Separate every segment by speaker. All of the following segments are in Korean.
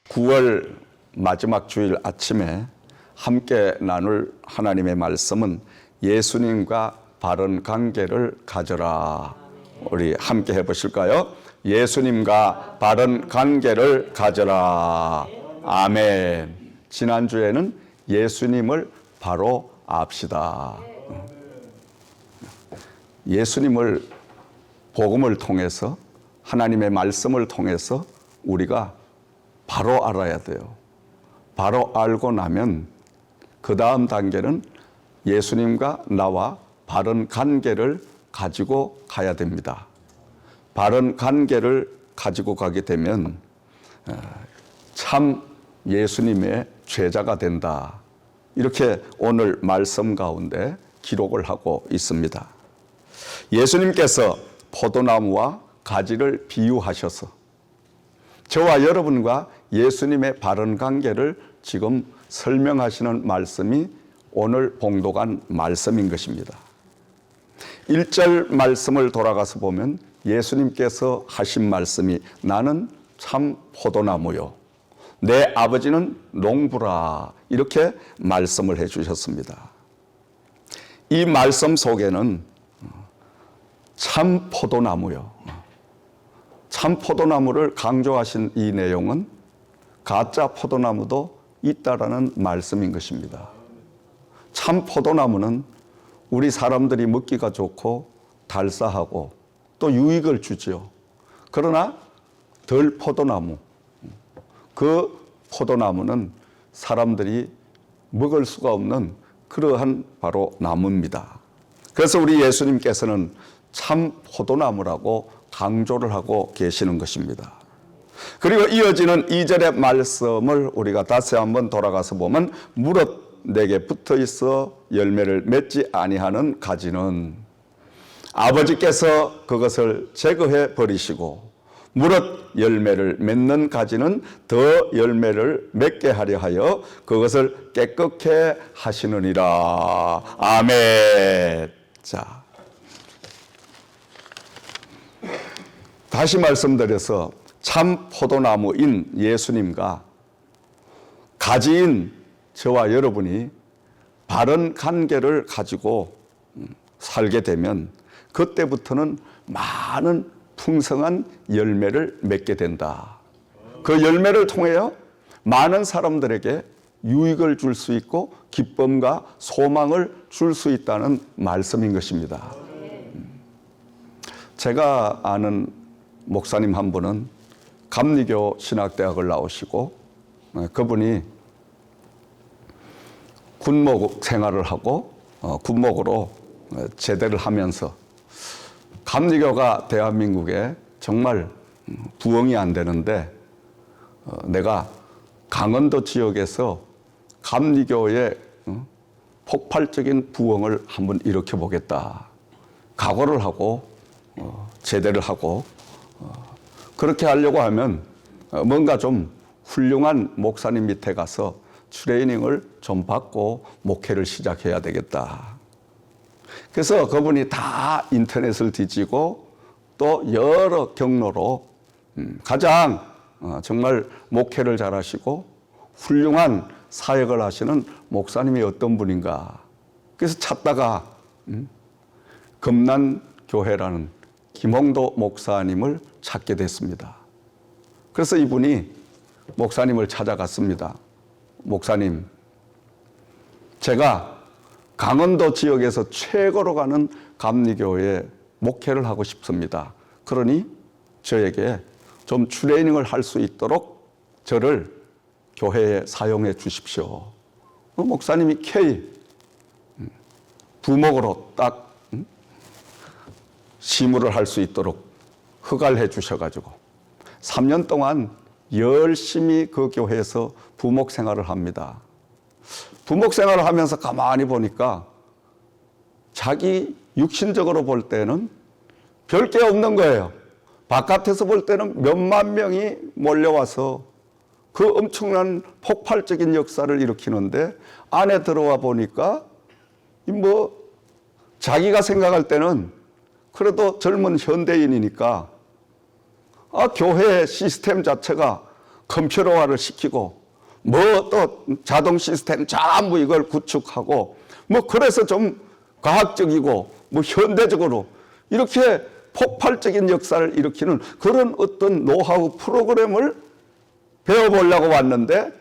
Speaker 1: (9월) 마지막 주일 아침에 함께 나눌 하나님의 말씀은 예수님과 바른 관계를 가져라. 우리 함께 해보실까요? 예수님과 바른 관계를 가져라. 아멘. 지난주에는 예수님을 바로 압시다. 예수님을 복음을 통해서, 하나님의 말씀을 통해서 우리가 바로 알아야 돼요. 바로 알고 나면 그 다음 단계는 예수님과 나와 바른 관계를 가지고 가야 됩니다. 바른 관계를 가지고 가게 되면 참 예수님의 제자가 된다. 이렇게 오늘 말씀 가운데 기록을 하고 있습니다. 예수님께서 포도나무와 가지를 비유하셔서 저와 여러분과 예수님의 바른 관계를 지금 설명하시는 말씀이 오늘 봉독한 말씀인 것입니다. 1절 말씀을 돌아가서 보면 예수님께서 하신 말씀이 나는 참 포도나무요 내 아버지는 농부라, 이렇게 말씀을 해 주셨습니다. 이 말씀 속에는 참 포도나무요, 참 포도나무를 강조하신 이 내용은 가짜 포도나무도 있다라는 말씀인 것입니다. 참 포도나무는 우리 사람들이 먹기가 좋고 달싸하고 또 유익을 주지요. 그러나 덜 포도나무, 그 포도나무는 사람들이 먹을 수가 없는 그러한 바로 나무입니다. 그래서 우리 예수님께서는 참 포도나무라고 강조를 하고 계시는 것입니다. 그리고 이어지는 2절의 말씀을 우리가 다시 한번 돌아가서 보면 무릇 내게 붙어 있어 열매를 맺지 아니하는 가지는 아버지께서 그것을 제거해 버리시고 무릇 열매를 맺는 가지는 더 열매를 맺게 하려 하여 그것을 깨끗게 하시느니라. 아멘. 자, 다시 말씀드려서 참 포도나무인 예수님과 가지인 저와 여러분이 바른 관계를 가지고 살게 되면 그때부터는 많은 풍성한 열매를 맺게 된다. 그 열매를 통하여 많은 사람들에게 유익을 줄 수 있고 기쁨과 소망을 줄 수 있다는 말씀인 것입니다. 제가 아는 목사님 한 분은 감리교 신학대학을 나오시고 그분이 군목 생활을 하고 군목으로 제대를 하면서 감리교가 대한민국에 정말 부흥이 안 되는데 내가 강원도 지역에서 감리교의 폭발적인 부흥을 한번 일으켜보겠다. 각오를 하고 제대를 하고 그렇게 하려고 하면 뭔가 좀 훌륭한 목사님 밑에 가서 트레이닝을 좀 받고 목회를 시작해야 되겠다. 그래서 그분이 다 인터넷을 뒤지고 또 여러 경로로 가장 정말 목회를 잘하시고 훌륭한 사역을 하시는 목사님이 어떤 분인가. 그래서 찾다가 금난교회라는 김홍도 목사님을 찾게 됐습니다. 그래서 이분이 목사님을 찾아갔습니다. 목사님, 제가 강원도 지역에서 최고로 가는 감리교회에 목회를 하고 싶습니다. 그러니 저에게 좀 트레이닝을 할 수 있도록 저를 교회에 사용해 주십시오. 목사님이 K 부목으로 딱 시무를 할 수 있도록 허가를 해 주셔가지고 3년 동안 열심히 그 교회에서 부목 생활을 합니다. 부목 생활을 하면서 가만히 보니까 자기 육신적으로 볼 때는 별 게 없는 거예요. 바깥에서 볼 때는 몇만 명이 몰려와서 그 엄청난 폭발적인 역사를 일으키는데 안에 들어와 보니까 뭐 자기가 생각할 때는 그래도 젊은 현대인이니까 교회 시스템 자체가 컴퓨터화를 시키고 뭐 또 자동 시스템 전부 이걸 구축하고 뭐 그래서 좀 과학적이고 뭐 현대적으로 이렇게 폭발적인 역사를 일으키는 그런 어떤 노하우 프로그램을 배워보려고 왔는데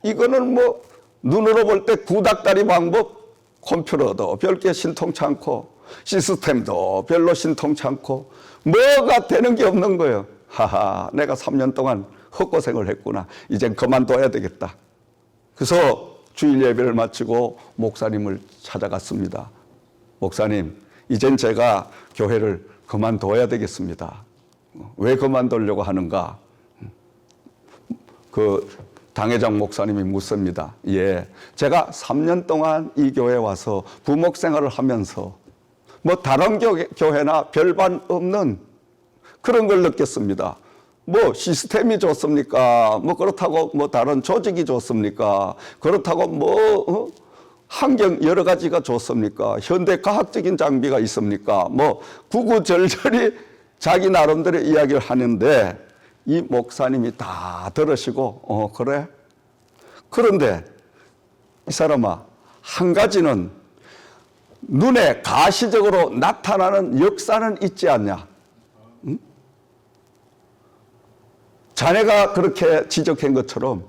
Speaker 1: 이거는 뭐 눈으로 볼 때 구닥다리 방법 컴퓨터도 별게 신통치 않고 시스템도 별로 신통치 않고 뭐가 되는 게 없는 거예요. 하하, 내가 3년 동안 헛고생을 했구나. 이젠 그만둬야 되겠다. 그래서 주일 예배를 마치고 목사님을 찾아갔습니다. 목사님, 이젠 제가 교회를 그만둬야 되겠습니다. 왜 그만두려고 하는가? 그 당회장 목사님이 묻습니다. 예, 제가 3년 동안 이 교회에 와서 부목 생활을 하면서 뭐 다른 교회나 별반 없는 그런 걸 느꼈습니다. 뭐 시스템이 좋습니까? 뭐 그렇다고 뭐 다른 조직이 좋습니까? 그렇다고 뭐 환경 여러 가지가 좋습니까? 현대 과학적인 장비가 있습니까? 뭐 구구절절히 자기 나름대로 이야기를 하는데 이 목사님이 다 들으시고 그래? 그런데 이 사람아, 한 가지는 눈에 가시적으로 나타나는 역사는 있지 않냐? 응? 자네가 그렇게 지적한 것처럼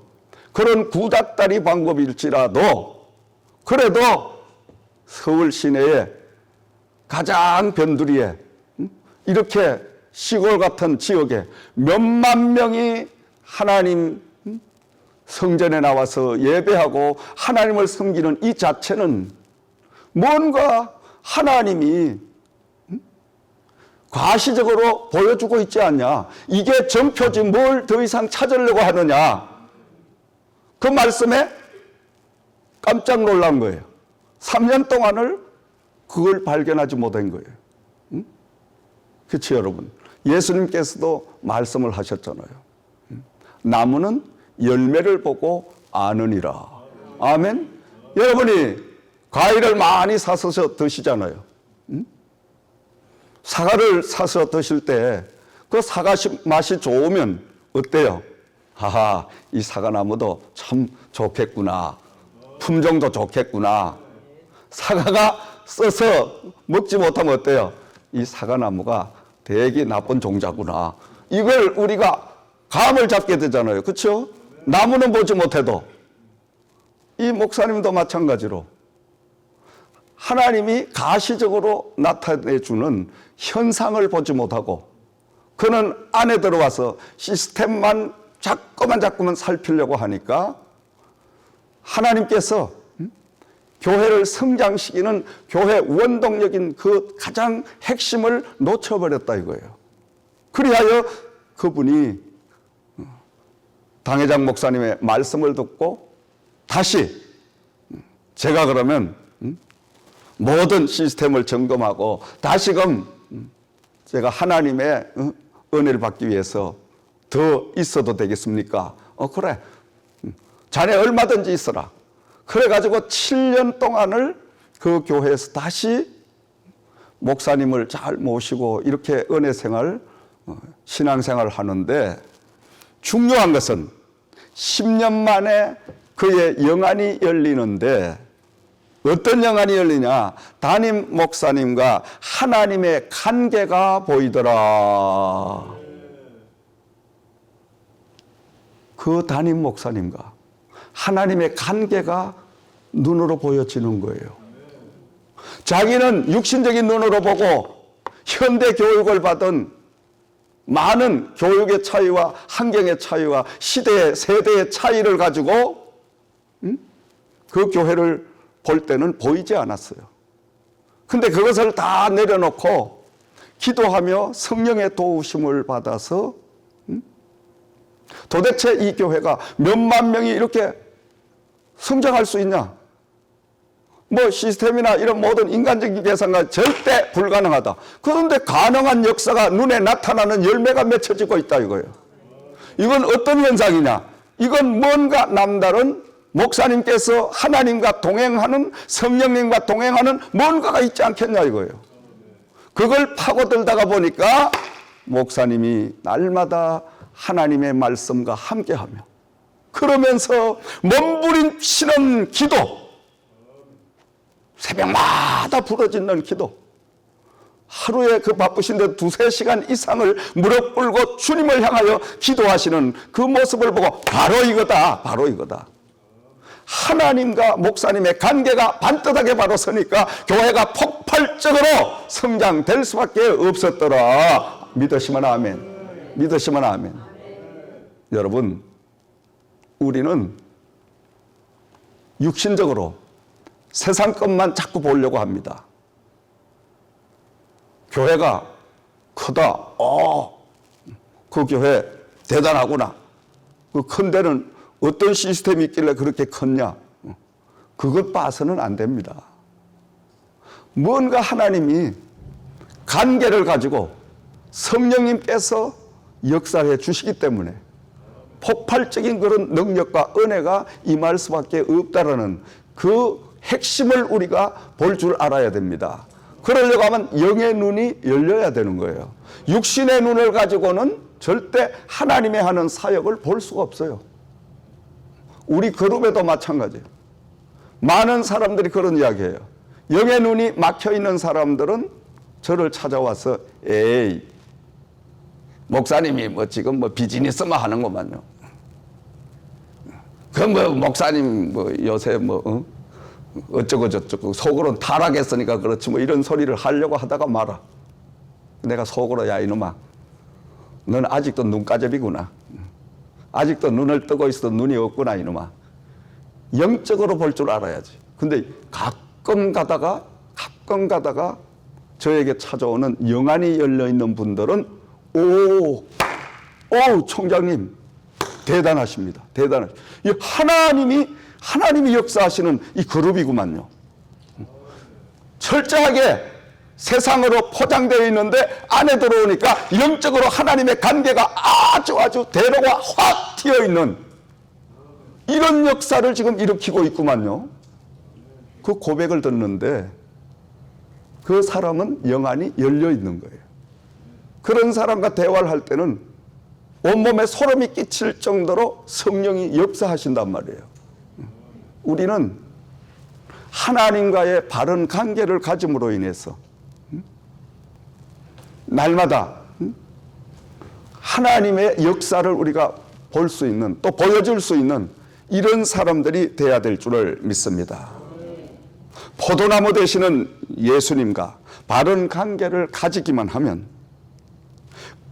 Speaker 1: 그런 구닥다리 방법일지라도 그래도 서울 시내에 가장 변두리에 이렇게 시골 같은 지역에 몇만 명이 하나님 성전에 나와서 예배하고 하나님을 섬기는 이 자체는 뭔가 하나님이 과시적으로 보여주고 있지 않냐. 이게 전표지 뭘 더 이상 찾으려고 하느냐. 그 말씀에 깜짝 놀란 거예요. 3년 동안을 그걸 발견하지 못한 거예요. 응? 그렇죠, 여러분. 예수님께서도 말씀을 하셨잖아요. 나무는 열매를 보고 아느니라. 아멘. 여러분이 과일을 많이 사서 드시잖아요. 사과를 사서 드실 때 그 사과 맛이 좋으면 어때요? 하하, 이 사과나무도 참 좋겠구나. 품종도 좋겠구나. 사과가 써서 먹지 못하면 어때요? 이 사과나무가 되게 나쁜 종자구나. 이걸 우리가 감을 잡게 되잖아요. 그렇죠? 나무는 보지 못해도. 이 목사님도 마찬가지로 하나님이 가시적으로 나타내주는 현상을 보지 못하고 그는 안에 들어와서 시스템만 자꾸만 살피려고 하니까 하나님께서 교회를 성장시키는 교회 원동력인 그 가장 핵심을 놓쳐버렸다 이거예요. 그리하여 그분이 당회장 목사님의 말씀을 듣고 다시 제가 그러면 모든 시스템을 점검하고 다시금 제가 하나님의 은혜를 받기 위해서 더 있어도 되겠습니까? 그래. 자네 얼마든지 있어라. 그래가지고 7년 동안을 그 교회에서 다시 목사님을 잘 모시고 이렇게 은혜 생활, 신앙 생활을 하는데 중요한 것은 10년 만에 그의 영안이 열리는데 어떤 영안이 열리냐? 담임 목사님과 하나님의 관계가 보이더라. 그 담임 목사님과 하나님의 관계가 눈으로 보여지는 거예요. 자기는 육신적인 눈으로 보고 현대 교육을 받은 많은 교육의 차이와 환경의 차이와 시대의 세대의 차이를 가지고 그 교회를 볼 때는 보이지 않았어요. 근데 그것을 다 내려놓고 기도하며 성령의 도우심을 받아서 도대체 이 교회가 몇만 명이 이렇게 성장할 수 있냐? 뭐 시스템이나 이런 모든 인간적인 계산과 절대 불가능하다. 그런데 가능한 역사가 눈에 나타나는 열매가 맺혀지고 있다 이거예요. 이건 어떤 현상이냐? 이건 뭔가 남다른 목사님께서 하나님과 동행하는, 성령님과 동행하는 뭔가가 있지 않겠냐 이거예요. 그걸 파고들다가 보니까 목사님이 날마다 하나님의 말씀과 함께하며, 그러면서 몸부림치는 기도, 새벽마다 부러지는 기도, 하루에 그 바쁘신데 2-3시간 이상을 무릎 꿇고 주님을 향하여 기도하시는 그 모습을 보고 바로 이거다, 바로 이거다. 하나님과 목사님의 관계가 반듯하게 바로 서니까 교회가 폭발적으로 성장될 수밖에 없었더라. 믿으시면 아멘. 믿으시면 아멘. 여러분, 우리는 육신적으로 세상 것만 자꾸 보려고 합니다. 교회가 크다. 그 교회 대단하구나. 그 큰 데는 어떤 시스템이 있길래 그렇게 컸냐. 그것 봐서는 안 됩니다. 뭔가 하나님이 관계를 가지고 성령님께서 역사해 주시기 때문에 폭발적인 그런 능력과 은혜가 임할 수밖에 없다라는 그 핵심을 우리가 볼 줄 알아야 됩니다. 그러려고 하면 영의 눈이 열려야 되는 거예요. 육신의 눈을 가지고는 절대 하나님의 하는 사역을 볼 수가 없어요. 우리 그룹에도 마찬가지예요. 많은 사람들이 그런 이야기해요. 영의 눈이 막혀있는 사람들은 저를 찾아와서 에이, 목사님이 뭐 지금 뭐 비즈니스만 하는 것만요. 그 뭐 목사님 뭐 요새 뭐 어쩌고 저쩌고 속으로는 타락했으니까 그렇지 뭐 이런 소리를 하려고 하다가 말아. 내가 속으로 야 이놈아, 너는 아직도 눈가접이구나. 아직도 눈을 뜨고 있어도 눈이 없구나 이놈아. 영적으로 볼 줄 알아야지. 근데 가끔 가다가 저에게 찾아오는 영안이 열려있는 분들은 오 총장님 대단하십니다. 대단하십니다. 이 하나님이 역사하시는 이 그룹이구만요. 철저하게 세상으로 포장되어 있는데 안에 들어오니까 영적으로 하나님의 관계가 아주 대로가 확 튀어 있는 이런 역사를 지금 일으키고 있구만요. 그 고백을 듣는데 그 사람은 영안이 열려 있는 거예요. 그런 사람과 대화를 할 때는 온몸에 소름이 끼칠 정도로 성령이 역사하신단 말이에요. 우리는 하나님과의 바른 관계를 가짐으로 인해서 날마다 하나님의 역사를 우리가 볼 수 있는, 또 보여줄 수 있는 이런 사람들이 돼야 될 줄을 믿습니다. 포도나무 되시는 예수님과 바른 관계를 가지기만 하면,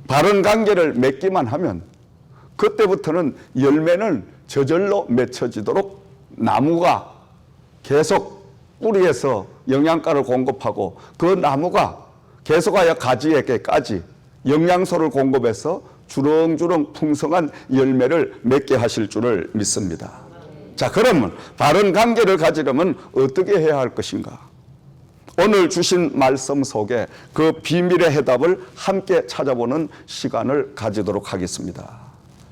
Speaker 1: 바른 관계를 맺기만 하면 그때부터는 열매는 저절로 맺혀지도록 나무가 계속 뿌리에서 영양가를 공급하고 그 나무가 계속하여 가지에게까지 영양소를 공급해서 주렁주렁 풍성한 열매를 맺게 하실 줄을 믿습니다. 자, 그러면 바른 관계를 가지려면 어떻게 해야 할 것인가? 오늘 주신 말씀 속에 그 비밀의 해답을 함께 찾아보는 시간을 가지도록 하겠습니다.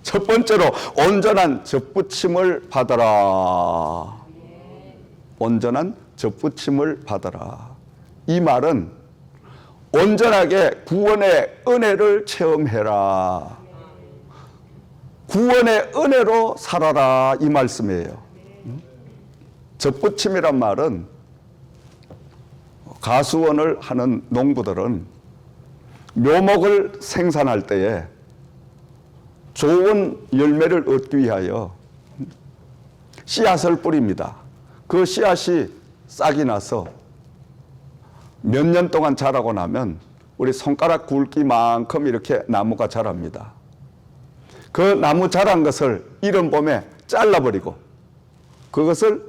Speaker 1: 첫 번째로 온전한 접붙임을 받아라. 온전한 접붙임을 받아라. 이 말은 온전하게 구원의 은혜를 체험해라. 구원의 은혜로 살아라 이 말씀이에요. 접붙임이란 말은 가수원을 하는 농부들은 묘목을 생산할 때에 좋은 열매를 얻기 위하여 씨앗을 뿌립니다. 그 씨앗이 싹이 나서 몇 년 동안 자라고 나면 우리 손가락 굵기만큼 이렇게 나무가 자랍니다. 그 나무 자란 것을 이른 봄에 잘라버리고 그것을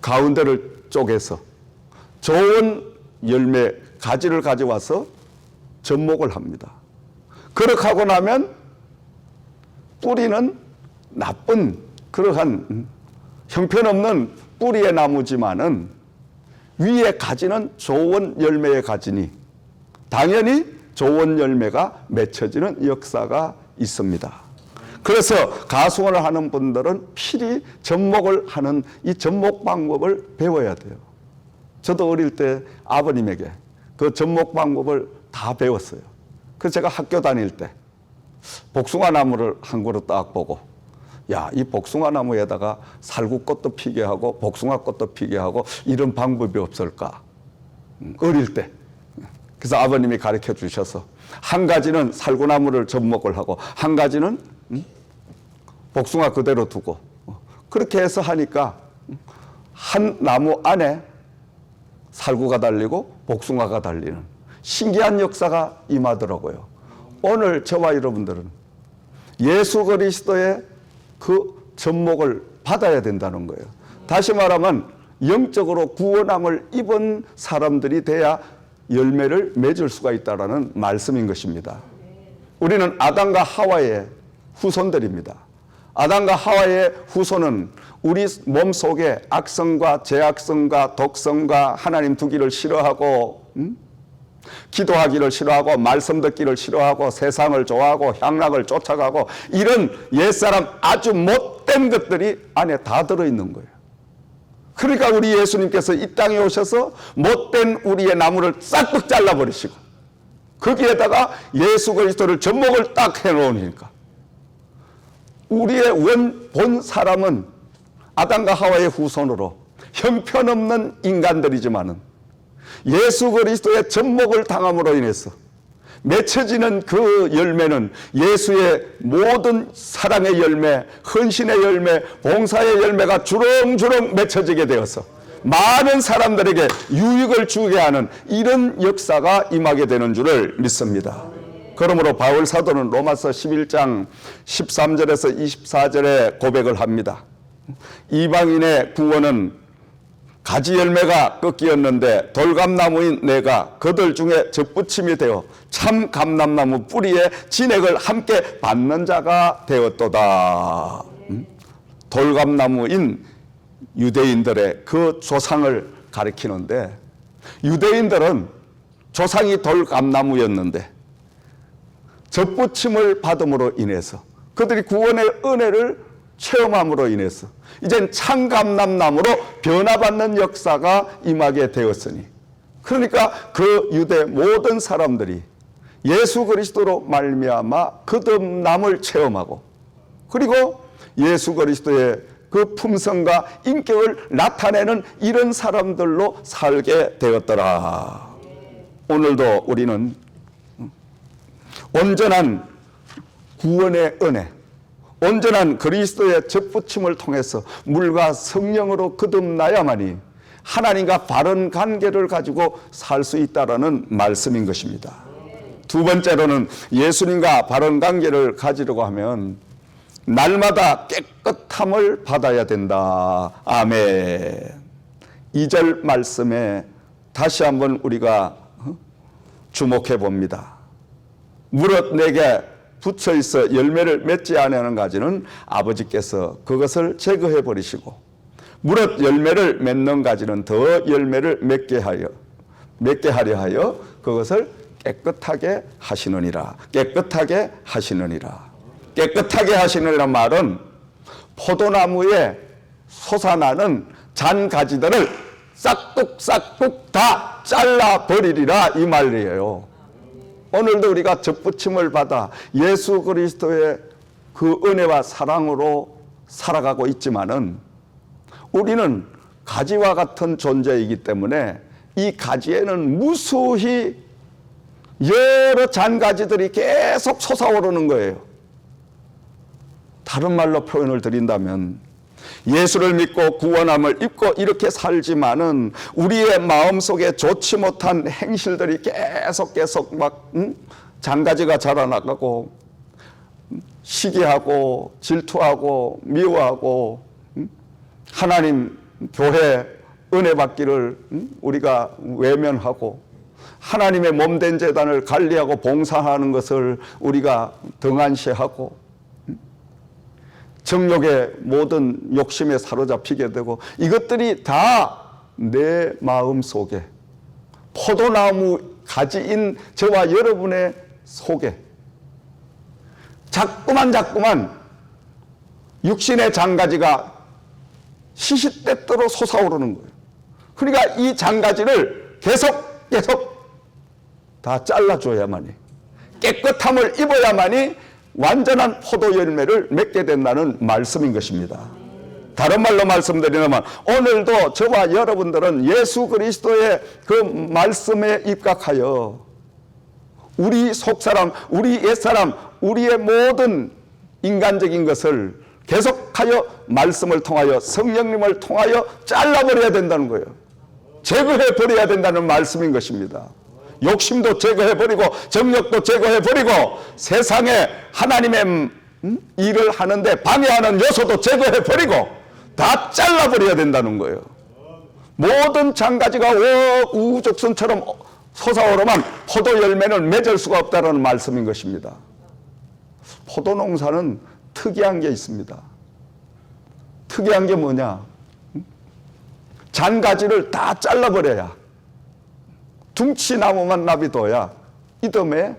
Speaker 1: 가운데를 쪼개서 좋은 열매 가지를 가져와서 접목을 합니다. 그렇게 하고 나면 뿌리는 나쁜 그러한 형편없는 뿌리의 나무지만은 위에 가지는 좋은 열매의 가지니 당연히 좋은 열매가 맺혀지는 역사가 있습니다. 그래서 가수원을 하는 분들은 필히 접목을 하는 이 접목 방법을 배워야 돼요. 저도 어릴 때 아버님에게 그 접목 방법을 다 배웠어요. 그래서 제가 학교 다닐 때 복숭아 나무를 한 그루 딱 보고, 야, 이 복숭아 나무에다가 살구꽃도 피게 하고 복숭아 꽃도 피게 하고 이런 방법이 없을까? 어릴 때. 그래서 아버님이 가르쳐 주셔서 한 가지는 살구나무를 접목을 하고 한 가지는 복숭아 그대로 두고, 그렇게 해서 하니까 한 나무 안에 살구가 달리고 복숭아가 달리는 신기한 역사가 임하더라고요. 오늘 저와 여러분들은 예수 그리스도의 그 접목을 받아야 된다는 거예요. 다시 말하면 영적으로 구원함을 입은 사람들이 돼야 열매를 맺을 수가 있다는 말씀인 것입니다. 우리는 아담과 하와의 후손들입니다. 아담과 하와의 후손은 우리 몸속에 악성과 죄악성과 독성과 하나님 두기를 싫어하고, 기도하기를 싫어하고 말씀 듣기를 싫어하고 세상을 좋아하고 향락을 쫓아가고 이런 옛사람 아주 못된 것들이 안에 다 들어있는 거예요. 그러니까 우리 예수님께서 이 땅에 오셔서 못된 우리의 나무를 싹둑 잘라버리시고 거기에다가 예수 그리스도를 접목을 딱 해놓으니까 우리의 원본 사람은 아담과 하와의 후손으로 형편없는 인간들이지만은 예수 그리스도의 접목을 당함으로 인해서 맺혀지는 그 열매는 예수의 모든 사랑의 열매, 헌신의 열매, 봉사의 열매가 주렁주렁 맺혀지게 되어서 많은 사람들에게 유익을 주게 하는 이런 역사가 임하게 되는 줄을 믿습니다. 그러므로 바울 사도는 로마서 11장 13절에서 24절에 고백을 합니다. 이방인의 구원은 가지 열매가 꺾이었는데 돌감나무인 내가 그들 중에 접붙임이 되어 참 감람나무 뿌리에 진액을 함께 받는 자가 되었도다. 돌감나무인 유대인들의 그 조상을 가리키는데, 유대인들은 조상이 돌감나무였는데 접붙임을 받음으로 인해서 그들이 구원의 은혜를 체험함으로 인해서 이젠 참감람나무로 변화받는 역사가 임하게 되었으니, 그러니까 그 유대 모든 사람들이 예수 그리스도로 말미암아 거듭남을 체험하고 그리고 예수 그리스도의 그 품성과 인격을 나타내는 이런 사람들로 살게 되었더라. 오늘도 우리는 온전한 구원의 은혜, 온전한 그리스도의 접붙임을 통해서 물과 성령으로 거듭나야만이 하나님과 바른 관계를 가지고 살 수 있다라는 말씀인 것입니다. 두 번째로는 예수님과 바른 관계를 가지려고 하면 날마다 깨끗함을 받아야 된다. 아멘. 2절 말씀에 다시 한번 우리가 주목해 봅니다. 무릇 내게 붙여 있어 열매를 맺지 아니하는 가지는 아버지께서 그것을 제거해 버리시고 무릇 열매를 맺는 가지는 더 열매를 맺게 하려 하여 그것을 깨끗하게 하시느니라. 깨끗하게 하시느니라. 깨끗하게 하시느니란 말은 포도나무에 솟아나는 잔가지들을 싹둑싹둑 다 잘라버리리라 이 말이에요. 오늘도 우리가 접붙임을 받아 예수 그리스도의 그 은혜와 사랑으로 살아가고 있지만은 우리는 가지와 같은 존재이기 때문에 이 가지에는 무수히 여러 잔가지들이 계속 솟아오르는 거예요. 다른 말로 표현을 드린다면 예수를 믿고 구원함을 입고 이렇게 살지만은 우리의 마음속에 좋지 못한 행실들이 계속 막 잔가지가 자라나가고 시기하고 질투하고 미워하고 하나님 교회 은혜 받기를 우리가 외면하고 하나님의 몸된 제단을 관리하고 봉사하는 것을 우리가 등한시하고 정욕의 모든 욕심에 사로잡히게 되고 이것들이 다 내 마음 속에 포도나무 가지인 저와 여러분의 속에 자꾸만 육신의 장가지가 시시때때로 솟아오르는 거예요. 그러니까 이 장가지를 계속 다 잘라줘야만이, 깨끗함을 입어야만이 완전한 포도 열매를 맺게 된다는 말씀인 것입니다. 다른 말로 말씀드리면 오늘도 저와 여러분들은 예수 그리스도의 그 말씀에 입각하여 우리 속사람, 우리 옛사람, 우리의 모든 인간적인 것을 계속하여 말씀을 통하여 성령님을 통하여 잘라버려야 된다는 거예요. 제거해버려야 된다는 말씀인 것입니다. 욕심도 제거해버리고 정욕도 제거해버리고 세상에 하나님의 일을 하는데 방해하는 요소도 제거해버리고 다 잘라버려야 된다는 거예요. 모든 장가지가 우후죽순처럼 솟아오르면 포도 열매는 맺을 수가 없다는 말씀인 것입니다. 포도 농사는 특이한 게 있습니다. 특이한 게 뭐냐? 장가지를 다 잘라버려야, 둥치나무만 놔둬야 이듬해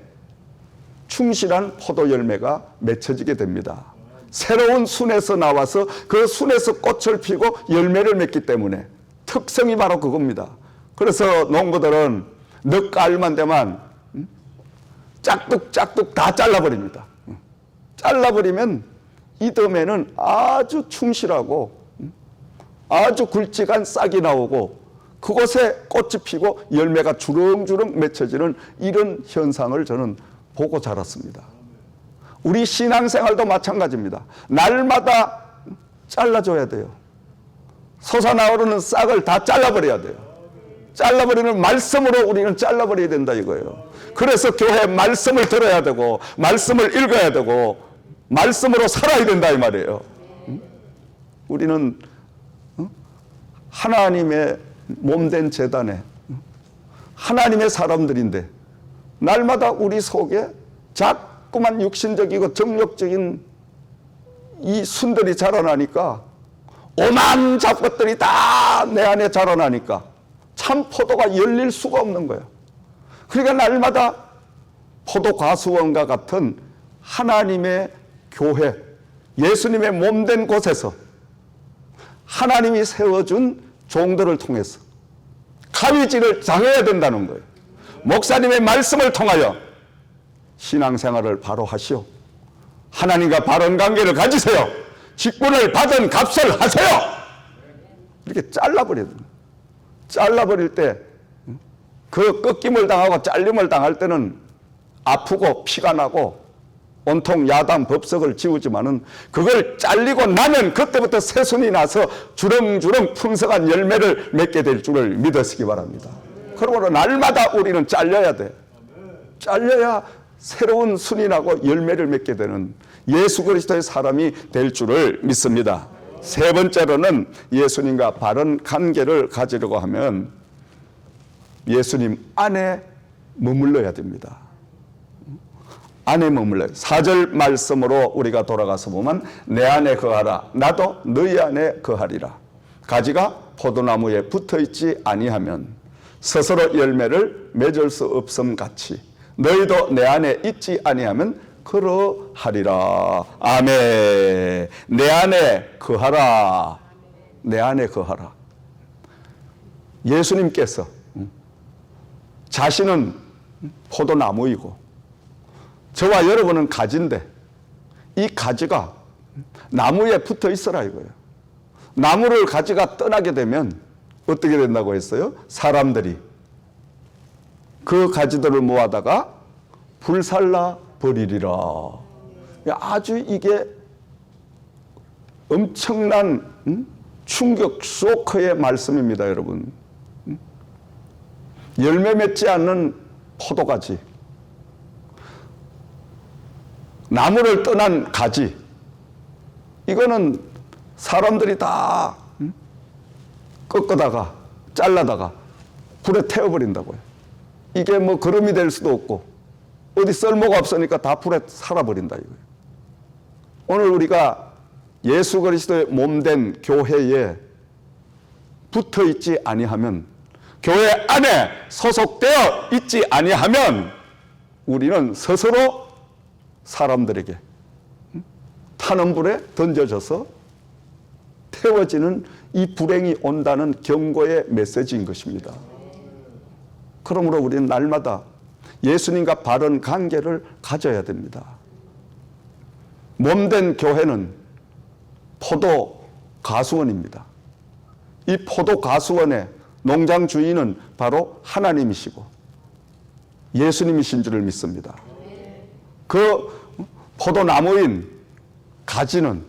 Speaker 1: 충실한 포도 열매가 맺혀지게 됩니다. 새로운 순에서 나와서 그 순에서 꽃을 피고 열매를 맺기 때문에 특성이 바로 그겁니다. 그래서 농부들은 늦가을만 되면 짝뚝짝뚝 다 잘라버립니다. 잘라버리면 이듬해는 아주 충실하고 아주 굵직한 싹이 나오고 그곳에 꽃이 피고 열매가 주렁주렁 맺혀지는 이런 현상을 저는 보고 자랐습니다. 우리 신앙생활도 마찬가지입니다. 날마다 잘라줘야 돼요. 솟아나오르는 싹을 다 잘라버려야 돼요. 잘라버리는 말씀으로 우리는 잘라버려야 된다 이거예요. 그래서 교회 말씀을 들어야 되고 말씀을 읽어야 되고 말씀으로 살아야 된다 이 말이에요. 우리는 하나님의 몸된 제단에 하나님의 사람들인데 날마다 우리 속에 자꾸만 육신적이고 정욕적인 이 순들이 자라나니까 오만 잡것들이 다 내 안에 자라나니까 참 포도가 열릴 수가 없는 거예요. 그러니까 날마다 포도 과수원과 같은 하나님의 교회, 예수님의 몸된 곳에서 하나님이 세워준 종들을 통해서 가위질을 당해야 된다는 거예요. 목사님의 말씀을 통하여 신앙생활을 바로 하시오. 하나님과 바른 관계를 가지세요. 직분을 받은 값을 하세요. 이렇게 잘라버려야 됩니다. 잘라버릴 때 그 꺾임을 당하고 잘림을 당할 때는 아프고 피가 나고 온통 야단 법석을 지우지만은 그걸 잘리고 나면 그때부터 새순이 나서 주렁주렁 풍성한 열매를 맺게 될 줄을 믿으시기 바랍니다. 그러므로 날마다 우리는 잘려야 돼. 잘려야 새로운 순이 나고 열매를 맺게 되는 예수 그리스도의 사람이 될 줄을 믿습니다. 세 번째로는 예수님과 바른 관계를 가지려고 하면 예수님 안에 머물러야 됩니다. 안에 머물러요. 4절 말씀으로 우리가 돌아가서 보면 내 안에 거하라 나도 너희 안에 거하리라. 가지가 포도나무에 붙어있지 아니하면 스스로 열매를 맺을 수 없음 같이 너희도 내 안에 있지 아니하면 그러하리라. 아멘. 내 안에 거하라. 내 안에 거하라. 예수님께서 자신은 포도나무이고 저와 여러분은 가지인데 이 가지가 나무에 붙어 있어라 이거예요. 나무를 가지가 떠나게 되면 어떻게 된다고 했어요? 사람들이 그 가지들을 모아다가 불살라 버리리라. 아주 이게 엄청난 충격 쇼크의 말씀입니다, 여러분. 열매 맺지 않는 포도가지, 나무를 떠난 가지, 이거는 사람들이 다 꺾어다가 잘라다가 불에 태워버린다고요. 이게 뭐 거름이 될 수도 없고 어디 쓸모가 없으니까 다 불에 살아버린다 이거예요. 오늘 우리가 예수 그리스도의 몸된 교회에 붙어있지 아니하면, 교회 안에 소속되어 있지 아니하면 우리는 스스로 사람들에게 타는 불에 던져져서 태워지는 이 불행이 온다는 경고의 메시지인 것입니다. 그러므로 우리는 날마다 예수님과 바른 관계를 가져야 됩니다. 몸된 교회는 포도 가수원입니다. 이 포도 가수원의 농장 주인은 바로 하나님이시고 예수님이신 줄을 믿습니다. 그 포도나무인 가지는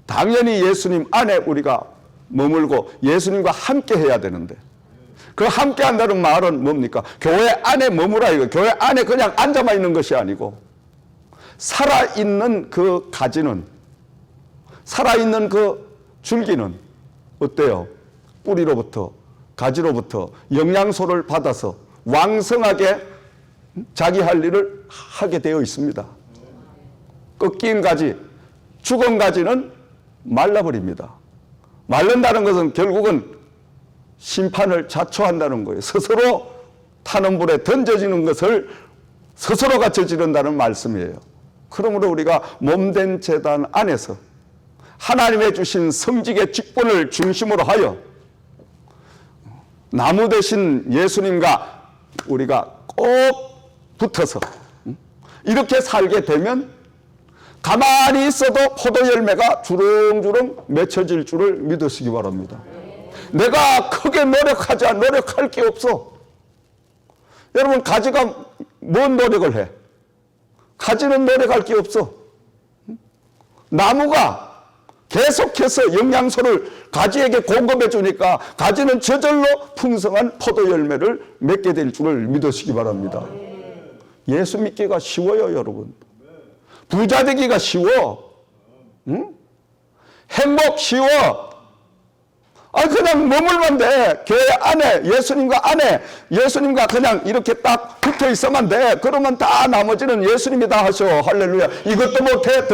Speaker 1: 당연히 예수님 안에 우리가 머물고 예수님과 함께 해야 되는데, 그 함께 한다는 말은 뭡니까? 교회 안에 머무라 이거. 교회 안에 그냥 앉아만 있는 것이 아니고 살아있는 그 가지는, 살아있는 그 줄기는 어때요? 뿌리로부터, 가지로부터 영양소를 받아서 왕성하게 자기 할 일을 하게 되어 있습니다. 꺾인 가지, 죽은 가지는 말라버립니다. 말른다는 것은 결국은 심판을 자초한다는 거예요. 스스로 타는 불에 던져지는 것을 스스로가 저지른다는 말씀이에요. 그러므로 우리가 몸된 제단 안에서 하나님의 주신 성직의 직분을 중심으로 하여 나무 대신 예수님과 우리가 꼭 붙어서 이렇게 살게 되면 가만히 있어도 포도 열매가 주렁주렁 맺혀질 줄을 믿으시기 바랍니다. 내가 크게 노력할 게 없어. 여러분, 가지가 뭔 노력을 해? 가지는 노력할 게 없어. 나무가 계속해서 영양소를 가지에게 공급해 주니까 가지는 저절로 풍성한 포도 열매를 맺게 될 줄을 믿으시기 바랍니다. 예수 믿기가 쉬워요, 여러분. 부자 되기가 쉬워. 응? 행복 쉬워. 그냥 머물면 돼. 교회 안에, 예수님과 그냥 이렇게 딱 붙어 있으면 돼. 그러면 다 나머지는 예수님이 다 하셔. 할렐루야. 이것도 못해,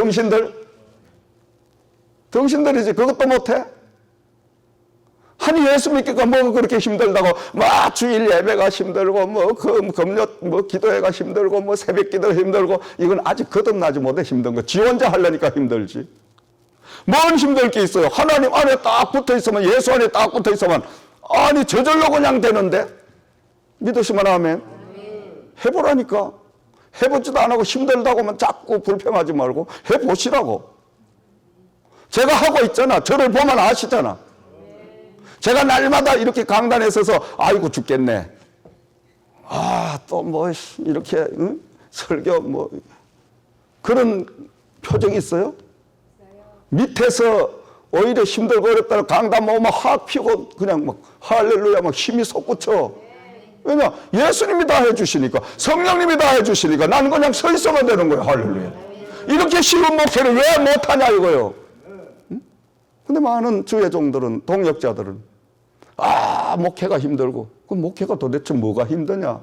Speaker 1: 등신들이지. 그것도 못해? 아니, 예수 믿기가 뭐가 그렇게 힘들다고, 주일 예배가 힘들고, 금요, 기도회가 힘들고, 새벽 기도가 힘들고, 이건 아직 거듭나지 못해 힘든 거. 지 혼자 하려니까 힘들지. 뭔 힘들 게 있어요? 하나님 안에 딱 붙어 있으면, 예수 안에 딱 붙어 있으면, 아니, 저절로 그냥 되는데? 믿으시면 아멘. 해보라니까. 해보지도 안 하고 힘들다고 하면 자꾸 불평하지 말고, 해보시라고. 제가 하고 있잖아. 저를 보면 아시잖아. 제가 날마다 이렇게 강단에 서서 아이고 죽겠네. 또 이렇게 설교 그런 표정이 있어요? 밑에서 오히려 힘들고 어렵다고 강단 모으면 확 피고 그냥 할렐루야 힘이 솟구쳐. 왜냐? 예수님이 다 해주시니까, 성령님이 다 해주시니까 나는 그냥 서 있어만 되는 거예요. 할렐루야. 이렇게 쉬운 목회를 왜 못하냐 이거요. 근데 많은 주의 종들은, 동역자들은 목회가 힘들고, 그 목회가 도대체 뭐가 힘드냐?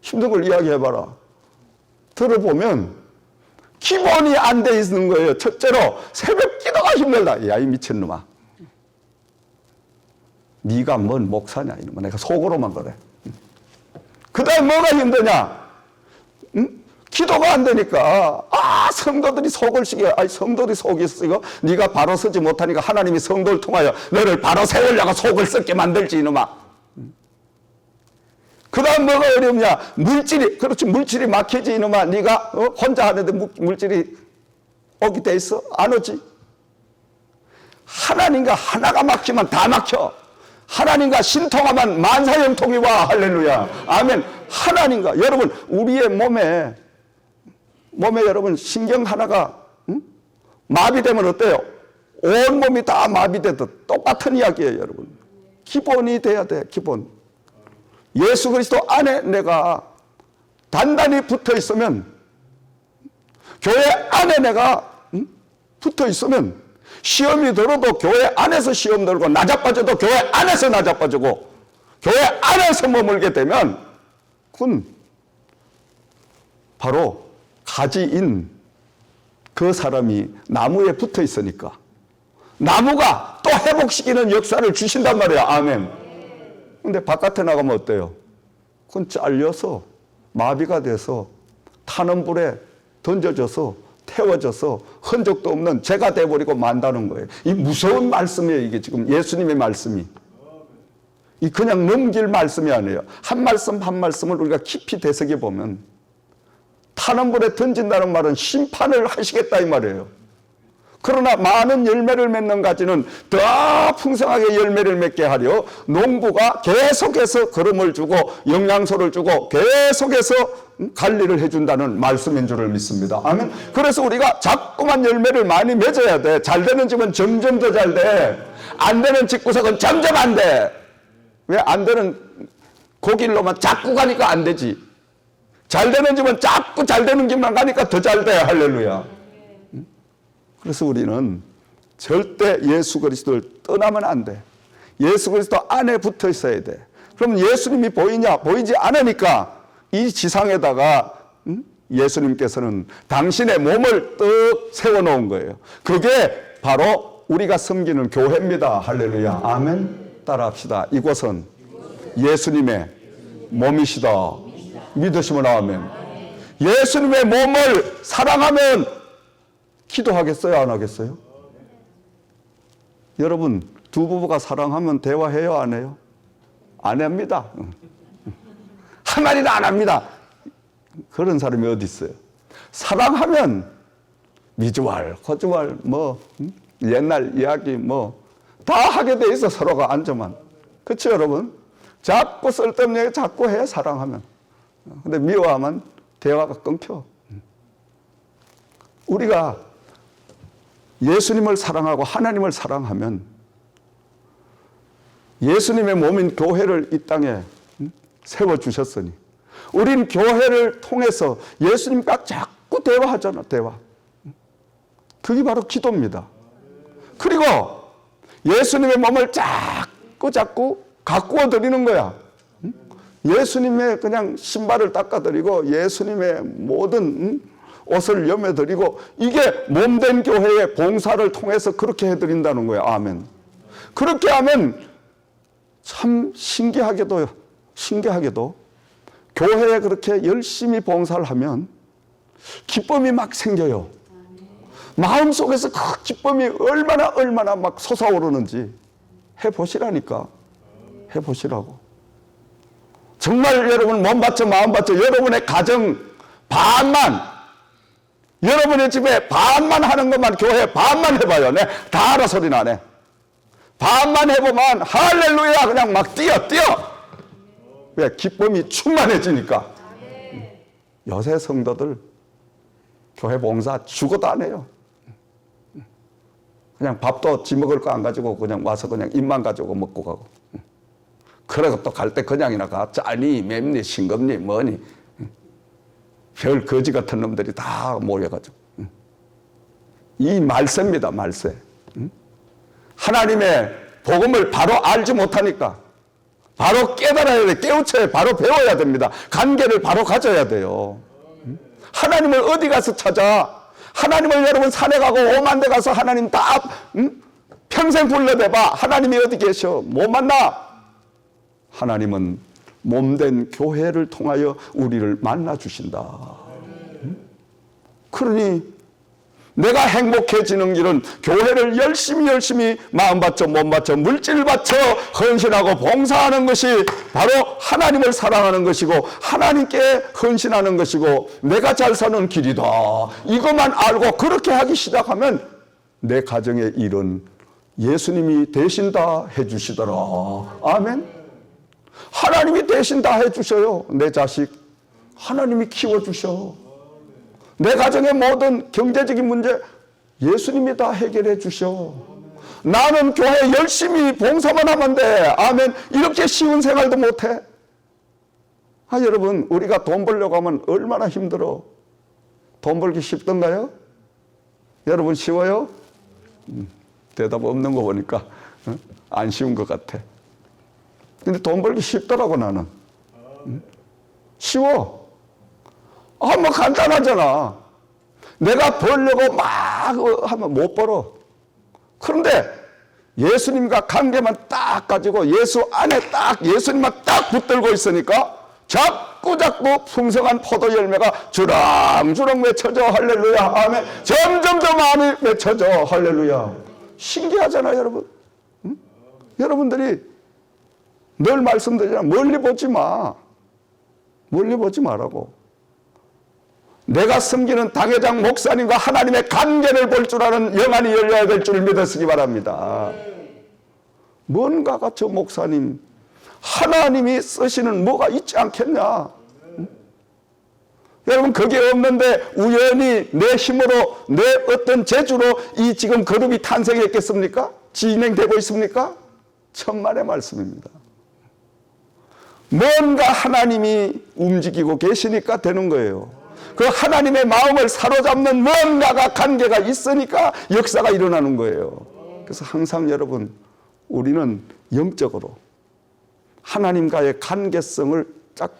Speaker 1: 힘든 걸 이야기해봐라. 들어보면 기본이 안 돼 있는 거예요. 첫째로 새벽 기도가 힘들다. 야, 이 미친놈아. 네가 뭔 목사냐 이놈아. 내가 속으로만 그래. 그 다음에 뭐가 힘드냐? 기도가 안 되니까 성도들이 속을 시켜. 성도들이 속이 쓰고 네가 바로 서지 못하니까 하나님이 성도를 통하여 너를 바로 세우려고 속을 썩게 만들지 이놈아. 그 다음 뭐가 어렵냐? 물질이 막히지 이놈아. 네가 혼자 하는데 물질이 오게 돼 있어? 안 오지? 하나님과 하나가 막히면 다 막혀. 하나님과 신통하면 만사형통이 와. 할렐루야. 아멘. 하나님과, 여러분, 우리의 몸에 여러분 신경 하나가 마비되면 어때요? 온 몸이 다 마비되듯 똑같은 이야기예요, 여러분. 기본이 돼야 돼, 기본. 예수 그리스도 안에 내가 단단히 붙어 있으면, 교회 안에 내가 붙어 있으면 시험이 들어도 교회 안에서 시험 들고 나자빠져도 교회 안에서 나자빠지고 교회 안에서 머물게 되면 그건 바로 가지인 그 사람이 나무에 붙어 있으니까 나무가 또 회복시키는 역사를 주신단 말이야. 아멘. 근데 바깥에 나가면 어때요? 그건 잘려서 마비가 돼서 타는 불에 던져져서 태워져서 흔적도 없는 죄가 돼버리고 만다는 거예요. 이 무서운 말씀이에요. 이게 지금 예수님의 말씀이. 이 그냥 넘길 말씀이 아니에요. 한 말씀 한 말씀을 우리가 깊이 되새겨 보면 타는 불에 던진다는 말은 심판을 하시겠다 이 말이에요. 그러나 많은 열매를 맺는 가지는 더 풍성하게 열매를 맺게 하려 농부가 계속해서 거름을 주고 영양소를 주고 계속해서 관리를 해준다는 말씀인 줄을 믿습니다. 아멘. 그래서 우리가 자꾸만 열매를 많이 맺어야 돼. 잘 되는 집은 점점 더 잘 돼. 안 되는 집구석은 점점 안 돼. 왜 안 되는 고길로만 자꾸 가니까 안 되지. 잘 되는 집은 자꾸 잘 되는 길만 가니까 더 잘 돼. 할렐루야. 그래서 우리는 절대 예수 그리스도를 떠나면 안 돼. 예수 그리스도 안에 붙어 있어야 돼. 그럼 예수님이 보이냐? 보이지 않으니까 이 지상에다가 예수님께서는 당신의 몸을 떡 세워놓은 거예요. 그게 바로 우리가 섬기는 교회입니다. 할렐루야. 아멘. 따라합시다. 이곳은 예수님의 몸이시다. 믿으시면 아멘. 예수님의 몸을 사랑하면 기도하겠어요? 안 하겠어요? 여러분, 두 부부가 사랑하면 대화해요? 안 해요? 안 합니다. 한마디도 안 합니다. 그런 사람이 어디 있어요? 사랑하면 미주알, 거주알, 옛날 이야기 다 하게 돼 있어. 서로가 앉아만. 그렇죠, 여러분? 자꾸 쓸데없는 얘기 자꾸 해, 사랑하면. 근데 미워하면 대화가 끊겨. 우리가 예수님을 사랑하고 하나님을 사랑하면 예수님의 몸인 교회를 이 땅에 세워주셨으니 우린 교회를 통해서 예수님과 자꾸 대화하잖아. 대화. 그게 바로 기도입니다. 그리고 예수님의 몸을 자꾸 가꾸어 드리는 거야. 예수님의 그냥 신발을 닦아드리고 예수님의 모든 옷을 염해드리고 이게 몸된 교회의 봉사를 통해서 그렇게 해드린다는 거예요. 아멘. 그렇게 하면 참 신기하게도 교회에 그렇게 열심히 봉사를 하면 기쁨이 막 생겨요. 마음속에서 그 기쁨이 얼마나 막 솟아오르는지 해보시라니까. 해보시라고. 정말 여러분 몸 바쳐 마음 바쳐 여러분의 가정 반만 여러분의 집에 반만 하는 것만 교회 반만 해봐요. 네, 다 알아 소리 나네. 반만 해보면 할렐루야 그냥 막 뛰어. 왜? 기쁨이 충만해지니까. 요새 성도들 교회 봉사 죽어도 안 해요. 그냥 밥도 지 먹을 거 안 가지고 그냥 와서 그냥 입만 가지고 먹고 가고. 그러고 또 갈 때 그냥이나 가. 짜니 맵니 싱겁니 뭐니. 별 거지 같은 놈들이 다 모여가지고. 이 말세입니다. 말세. 하나님의 복음을 바로 알지 못하니까 바로 깨달아야 돼. 깨우쳐야 바로 배워야 됩니다. 관계를 바로 가져야 돼요. 하나님을 어디 가서 찾아? 하나님을 여러분 산에 가고 오만 데 가서 하나님 다 평생 불러대봐. 하나님이 어디 계셔? 못 만나. 하나님은 몸된 교회를 통하여 우리를 만나주신다. 그러니 내가 행복해지는 길은 교회를 열심히 마음 바쳐 몸 바쳐 물질 바쳐 헌신하고 봉사하는 것이 바로 하나님을 사랑하는 것이고 하나님께 헌신하는 것이고 내가 잘 사는 길이다. 이것만 알고 그렇게 하기 시작하면 내 가정의 일은 예수님이 대신 다 해주시더라. 아멘. 하나님이 대신 다 해주셔요. 내 자식 하나님이 키워주셔. 내 가정의 모든 경제적인 문제 예수님이 다 해결해 주셔. 나는 교회 열심히 봉사만 하면 돼. 아멘. 이렇게 쉬운 생활도 못해. 여러분 우리가 돈 벌려고 하면 얼마나 힘들어. 돈 벌기 쉽던가요? 여러분 쉬워요? 대답 없는 거 보니까 안 쉬운 것 같아. 근데 돈 벌기 쉽더라고 나는. 쉬워. 뭐 간단하잖아. 내가 벌려고 막 하면 못 벌어. 그런데 예수님과 관계만 딱 가지고 예수 안에 딱 예수님만 딱 붙들고 있으니까 자꾸 풍성한 포도 열매가 주렁주렁 맺혀져. 할렐루야. 아멘. 점점 더 많이 맺혀져. 할렐루야. 신기하잖아요, 여러분. 응? 여러분들이 늘 말씀드리지만 멀리 보지 마. 멀리 보지 말라고. 내가 섬기는 당회장 목사님과 하나님의 관계를 볼 줄 아는 영안이 열려야 될 줄 믿으시기 바랍니다. 뭔가가 저 목사님, 하나님이 쓰시는 뭐가 있지 않겠냐? 응? 여러분, 그게 없는데 우연히 내 힘으로, 내 어떤 재주로 이 지금 그룹이 탄생했겠습니까? 진행되고 있습니까? 천만의 말씀입니다. 뭔가 하나님이 움직이고 계시니까 되는 거예요. 그 하나님의 마음을 사로잡는 뭔가가 관계가 있으니까 역사가 일어나는 거예요. 그래서 항상 여러분, 우리는 영적으로 하나님과의 관계성을 딱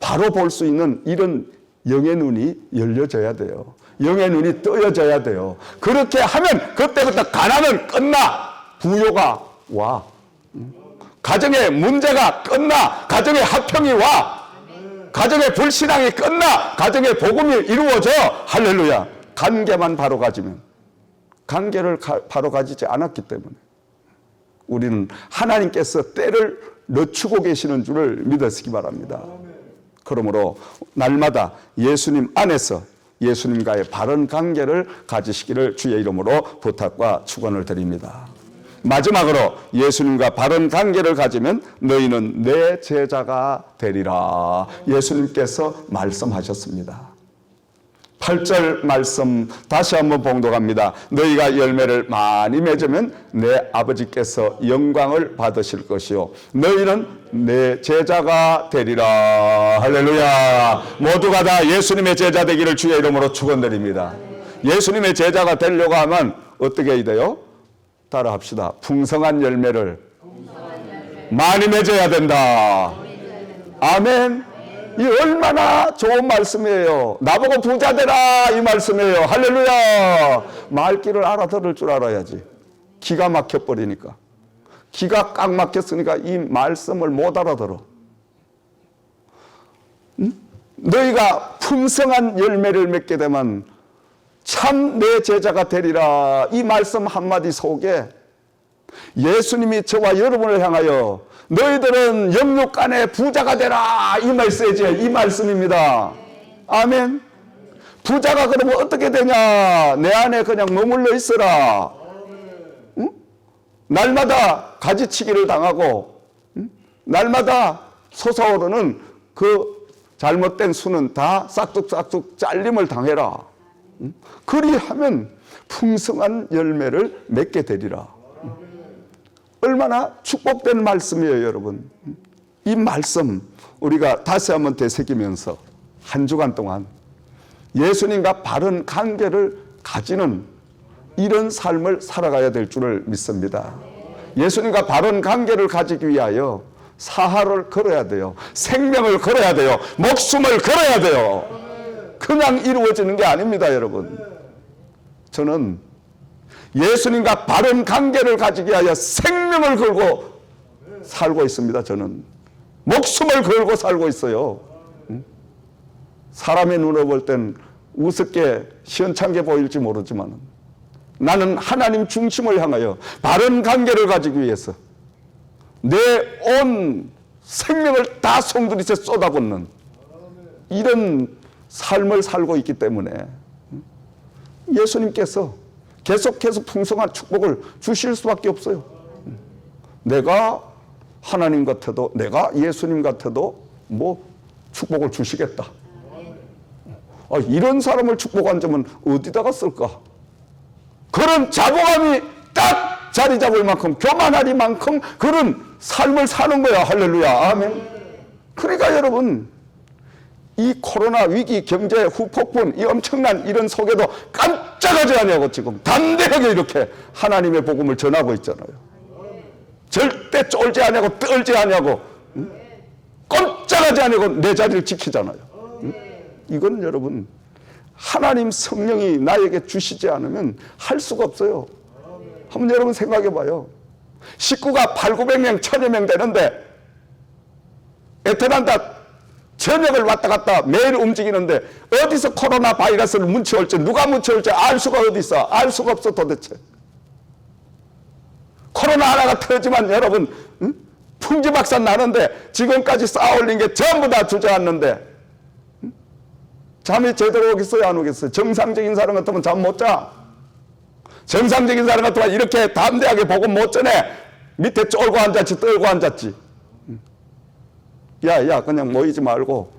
Speaker 1: 바로 볼 수 있는 이런 영의 눈이 열려져야 돼요. 영의 눈이 뜨여져야 돼요. 그렇게 하면 그때부터 가난은 끝나. 부요가 와. 가정의 문제가 끝나. 가정의 화평이 와. 가정의 불신앙이 끝나. 가정의 복음이 이루어져. 할렐루야. 관계만 바로 가지면, 관계를 바로 가지지 않았기 때문에 우리는 하나님께서 때를 늦추고 계시는 줄을 믿으시기 바랍니다. 그러므로 날마다 예수님 안에서 예수님과의 바른 관계를 가지시기를 주의 이름으로 부탁과 축원을 드립니다. 마지막으로 예수님과 바른 관계를 가지면 너희는 내 제자가 되리라. 예수님께서 말씀하셨습니다. 8절 말씀 다시 한번 봉독합니다. 너희가 열매를 많이 맺으면 내 아버지께서 영광을 받으실 것이요 너희는 내 제자가 되리라. 할렐루야. 모두가 다 예수님의 제자 되기를 주의 이름으로 축원드립니다. 예수님의 제자가 되려고 하면 어떻게 해야 돼요? 따라 합시다. 풍성한 열매를 많이 맺어야 된다. 아멘. 이 얼마나 좋은 말씀이에요. 나보고 부자 되라 이 말씀이에요. 할렐루야. 말귀를 알아들을 줄 알아야지. 기가 막혀버리니까. 기가 꽉 막혔으니까 이 말씀을 못 알아들어. 응? 너희가 풍성한 열매를 맺게 되면 참 내 제자가 되리라. 이 말씀 한마디 속에 예수님이 저와 여러분을 향하여 너희들은 영육간에 부자가 되라 이 메시지, 이 말씀입니다. 아멘. 부자가 그러면 어떻게 되냐? 내 안에 그냥 머물러 있어라. 응? 날마다 가지치기를 당하고 날마다 솟아오르는 그 잘못된 수는 다 싹둑싹둑 잘림을 당해라. 그리하면 풍성한 열매를 맺게 되리라. 얼마나 축복된 말씀이에요, 여러분. 이 말씀 우리가 다시 한번 되새기면서 한 주간 동안 예수님과 바른 관계를 가지는 이런 삶을 살아가야 될 줄을 믿습니다. 예수님과 바른 관계를 가지기 위하여 사활을 걸어야 돼요. 생명을 걸어야 돼요. 목숨을 걸어야 돼요. 그냥 이루어지는 게 아닙니다, 여러분. 저는 예수님과 바른 관계를 가지기 위하여 생명을 걸고 살고 있습니다. 저는 목숨을 걸고 살고 있어요. 사람의 눈으로 볼 땐 우습게 시원찮게 보일지 모르지만 나는 하나님 중심을 향하여 바른 관계를 가지기 위해서 내 온 생명을 다 송두리째 쏟아붓는 이런 삶을 살고 있기 때문에 예수님께서 계속해서 풍성한 축복을 주실 수밖에 없어요. 내가 하나님 같아도, 내가 예수님 같아도 뭐 축복을 주시겠다. 이런 사람을 축복한 점은 어디다가 쓸까? 그런 자부감이 딱 자리 잡을 만큼, 교만하리만큼 그런 삶을 사는 거야. 할렐루야. 아멘. 그러니까 여러분, 이 코로나 위기, 경제 후폭풍, 이 엄청난 이런 속에도 깜짝하지 않냐고 지금 담대하게 이렇게 하나님의 복음을 전하고 있잖아요. 절대 쫄지 않냐고, 떨지 않냐고, 꼼짝하지 않냐고 내 자리를 지키잖아요. 이건 여러분, 하나님 성령이 나에게 주시지 않으면 할 수가 없어요. 한번 여러분 생각해 봐요. 식구가 800~900명, 1000여 명 되는데 애틀란타 저녁을 왔다 갔다 매일 움직이는데 어디서 코로나 바이러스를 뭉쳐올지, 누가 뭉쳐올지 알 수가 어디 있어? 알 수가 없어 도대체. 코로나 하나가 터지만 여러분 풍지박산 나는데 지금까지 쌓아올린 게 전부 다 주저앉는데 잠이 제대로 오겠어요, 안 오겠어요? 정상적인 사람 같으면 잠 못 자. 정상적인 사람 같으면 이렇게 담대하게 보고 못 전해. 밑에 쫄고 앉았지, 떨고 앉았지. 야, 그냥 모이지 말고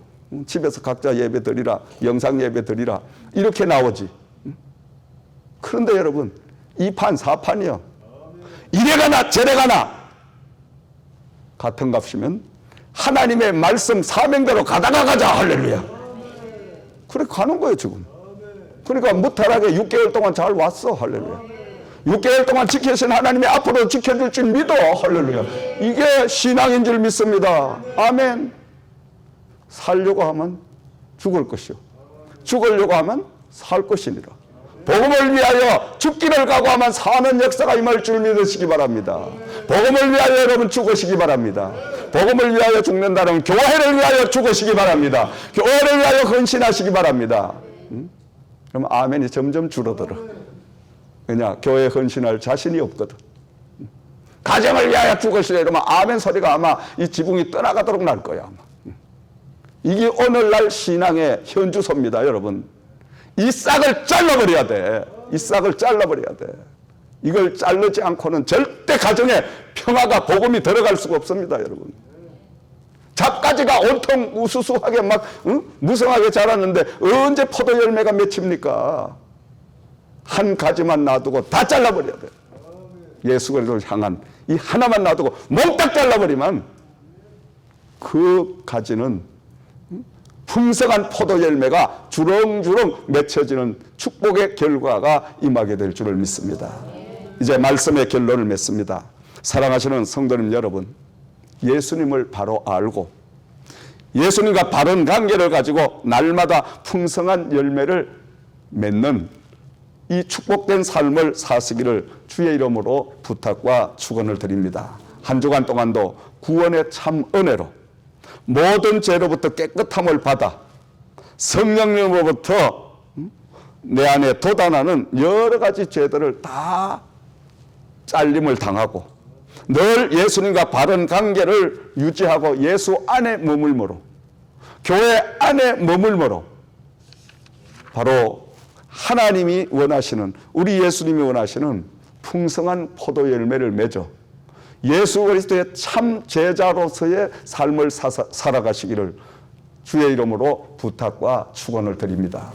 Speaker 1: 집에서 각자 예배 드리라, 영상 예배 드리라. 이렇게 나오지. 그런데 여러분, 이 판, 사판이요. 이래 가나 저래 가나 같은 값이면 하나님의 말씀 사명대로 가다가 가자. 할렐루야. 그래 가는 거예요 지금. 그러니까 무탈하게 6개월 동안 잘 왔어. 할렐루야. 6개월 동안 지키신 하나님이 앞으로 지켜줄 줄 믿어. 할렐루야. 이게 신앙인 줄 믿습니다. 아멘. 살려고 하면 죽을 것이요, 죽으려고 하면 살 것이니라. 복음을 위하여 죽기를 각오하면 사는 역사가 임할 줄 믿으시기 바랍니다. 복음을 위하여 여러분 죽으시기 바랍니다. 복음을 위하여 죽는다는 교회를 위하여 죽으시기 바랍니다. 교회를 위하여 헌신하시기 바랍니다. 그러면 아멘이 점점 줄어들어. 왜냐? 교회에 헌신할 자신이 없거든. 가정을 위하여 죽으시려 이러면 아멘 소리가 아마 이 지붕이 떠나가도록 날 거야. 아마. 이게 오늘날 신앙의 현주소입니다, 여러분. 이 싹을 잘라버려야 돼. 이 싹을 잘라버려야 돼. 이걸 자르지 않고는 절대 가정에 평화가, 복음이 들어갈 수가 없습니다, 여러분. 잡가지가 온통 우수수하게 막 무성하게 자랐는데 언제 포도 열매가 맺힙니까? 한 가지만 놔두고 다 잘라버려야 돼. 예수 그리스도를 향한 이 하나만 놔두고 몽딱 잘라버리면 그 가지는 풍성한 포도 열매가 주렁주렁 맺혀지는 축복의 결과가 임하게 될 줄을 믿습니다. 이제 말씀의 결론을 맺습니다. 사랑하시는 성도님 여러분, 예수님을 바로 알고 예수님과 바른 관계를 가지고 날마다 풍성한 열매를 맺는 이 축복된 삶을 사시기를 주의 이름으로 부탁과 축원을 드립니다. 한 주간 동안도 구원의 참 은혜로 모든 죄로부터 깨끗함을 받아 성령님으로부터 내 안에 돋아나는 여러 가지 죄들을 다 잘림을 당하고 늘 예수님과 바른 관계를 유지하고 예수 안에 머물므로, 교회 안에 머물므로 바로 하나님이 원하시는, 우리 예수님이 원하시는 풍성한 포도 열매를 맺어 예수 그리스도의 참 제자로서의 삶을 살아가시기를 주의 이름으로 부탁과 축원을 드립니다.